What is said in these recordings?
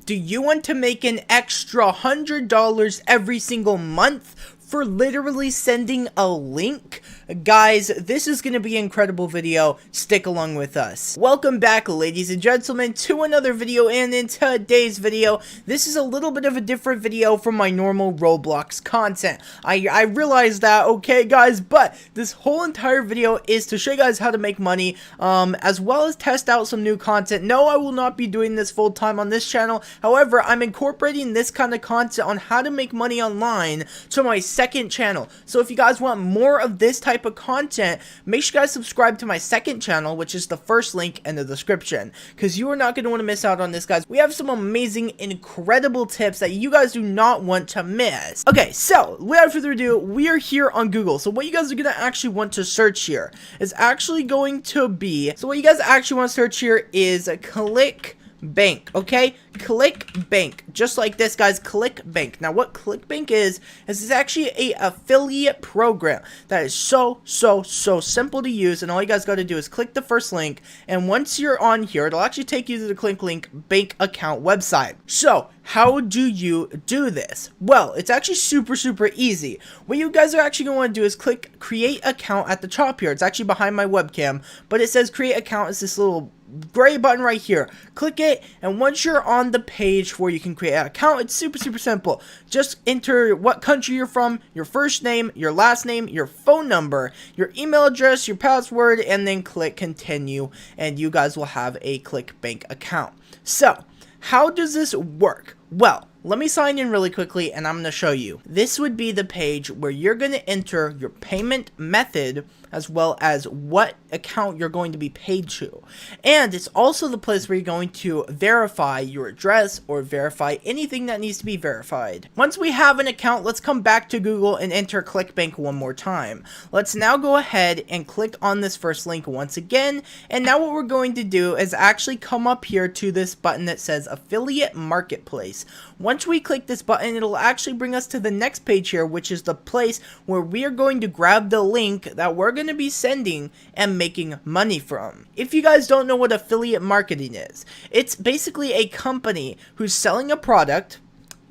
Do you want to make an extra $100 every single month for literally sending a link? Guys, this is going to be an incredible video. Stick along with us. Welcome back, ladies and gentlemen, to another video, and in today's video, this is a little bit of a different video from my normal Roblox content. I realize that, okay guys, but this whole entire video is to show you guys how to make money, as well as test out some new content. No, I will not be doing this full time on this channel. However, I'm incorporating this kind of content on how to make money online to my second channel. So if you guys want more of this type of content, make sure you guys subscribe to my second channel, which is the first link in the description, because you are not going to want to miss out on this, guys. We have some amazing, incredible tips that you guys do not want to miss. Okay, so without further ado, we are here on Google. So what you guys are going to actually want to search here is actually going to be, so what you guys actually want to search here is ClickBank, okay? ClickBank, just like this, guys. ClickBank. Now what ClickBank is it's actually a affiliate program that is so simple to use, and all you guys got to do is click the first link, and once you're on here, it'll actually take you to the ClickBank account website. So how do you do this? Well, it's actually super easy. What you guys are actually going to want to do is click create account at the top here. It's actually behind my webcam, but it says create account. It's this little gray button right here. Click it, and once you're on the page where you can create an account, it's super simple. Just enter what country you're from, your first name, your last name, your phone number, your email address, your password, and then click continue, and you guys will have a ClickBank account. So how does this work? Well, let me sign in really quickly, and I'm going to show you. This would be the page where you're going to enter your payment method as well as what account you're going to be paid to. And it's also the place where you're going to verify your address or verify anything that needs to be verified. Once we have an account, let's come back to Google and enter ClickBank one more time. Let's now go ahead and click on this first link once again. And now what we're going to do is actually come up here to this button that says Affiliate Marketplace. Once we click this button, it'll actually bring us to the next page here, which is the place where we are going to grab the link that we're going to be sending and making money from. If you guys don't know what affiliate marketing is, it's basically a company who's selling a product.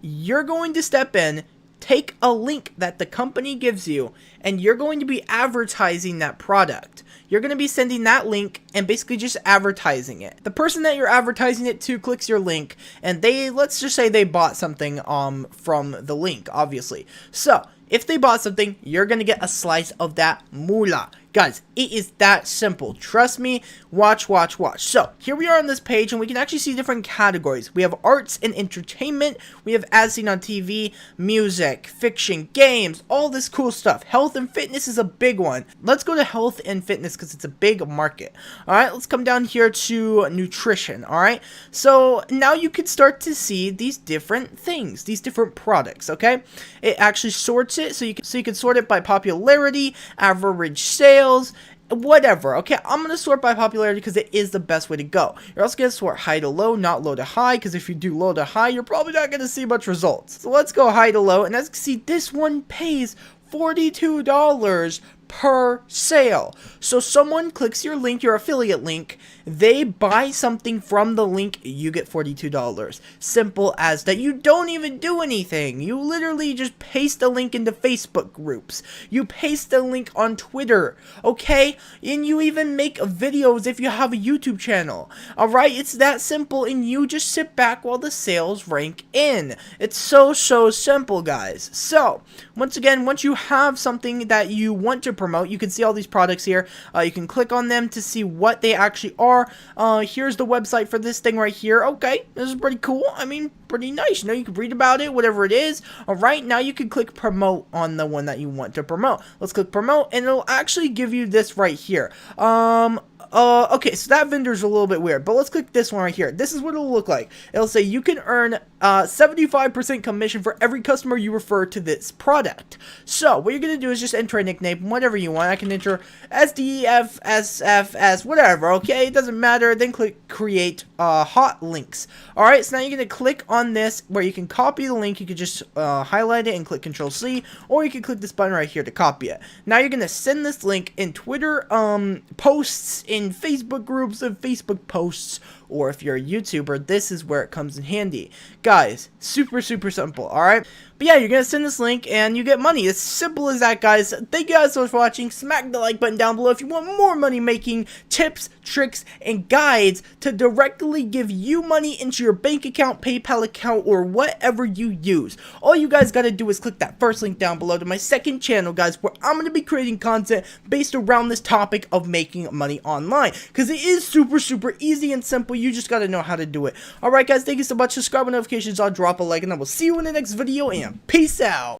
You're going to step in, take a link that the company gives you, and you're going to be advertising that product. You're going to be sending that link and basically just advertising it. The person that you're advertising it to clicks your link, and let's just say they bought something from the link, obviously. So if they bought something, you're going to get a slice of that moolah. Guys, it is that simple. Trust me. Watch. So here we are on this page, and we can actually see different categories. We have arts and entertainment. We have as seen on TV, music, fiction, games, all this cool stuff. Health and fitness is a big one. Let's go to health and fitness because it's a big market. All right, let's come down here to nutrition. All right, so now you can start to see these different things, these different products. Okay, it actually sorts it, so you can sort it by popularity, average sales, whatever. Okay, I'm going to sort by popularity because it is the best way to go. You're also going to sort high to low, not low to high, because if you do low to high, you're probably not going to see much results. So let's go high to low, and as you can see, this one pays $42 per sale. So someone clicks your link, your affiliate link, they buy something from the link, you get $42. Simple as that. You don't even do anything. You literally just paste the link into Facebook groups. You paste the link on Twitter, okay? And you even make videos if you have a YouTube channel. Alright, it's that simple, and you just sit back while the sales rank in. It's so simple, guys. So once again, once you have something that you want to promote, you can see all these products here. You can click on them to see what they actually are. Here's the website for this thing right here. Okay, this is pretty cool. I mean, pretty nice. You know, you can read about it, whatever it is. Alright, now you can click promote on the one that you want to promote. Let's click promote, and it'll actually give you this right here. Okay, so that vendor's a little bit weird, but let's click this one right here. This is what it'll look like. It'll say you can earn 75% commission for every customer you refer to this product. So what you're going to do is just enter a nickname, whatever you want. I can enter SDFSFS, whatever, okay? It doesn't matter. Then click create hot links. Alright, so now you're going to click on this where you can copy the link. You can just highlight it and click Control-C, or you can click this button right here to copy it. Now you're going to send this link in Twitter posts, in Facebook groups, and Facebook posts, or if you're a YouTuber, this is where it comes in handy. Guys, super simple, alright? But yeah, you're going to send this link and you get money. It's simple as that, guys. Thank you guys so much for watching. Smack the like button down below if you want more money making tips, tricks, and guides to directly give you money into your bank account, PayPal account, or whatever you use. All you guys got to do is click that first link down below to my second channel, guys, where I'm going to be creating content based around this topic of making money online. Because it is super easy and simple. You just got to know how to do it. Alright, guys, thank you so much. Subscribe with notifications. I'll drop a like, and I will see you in the next video, and peace out.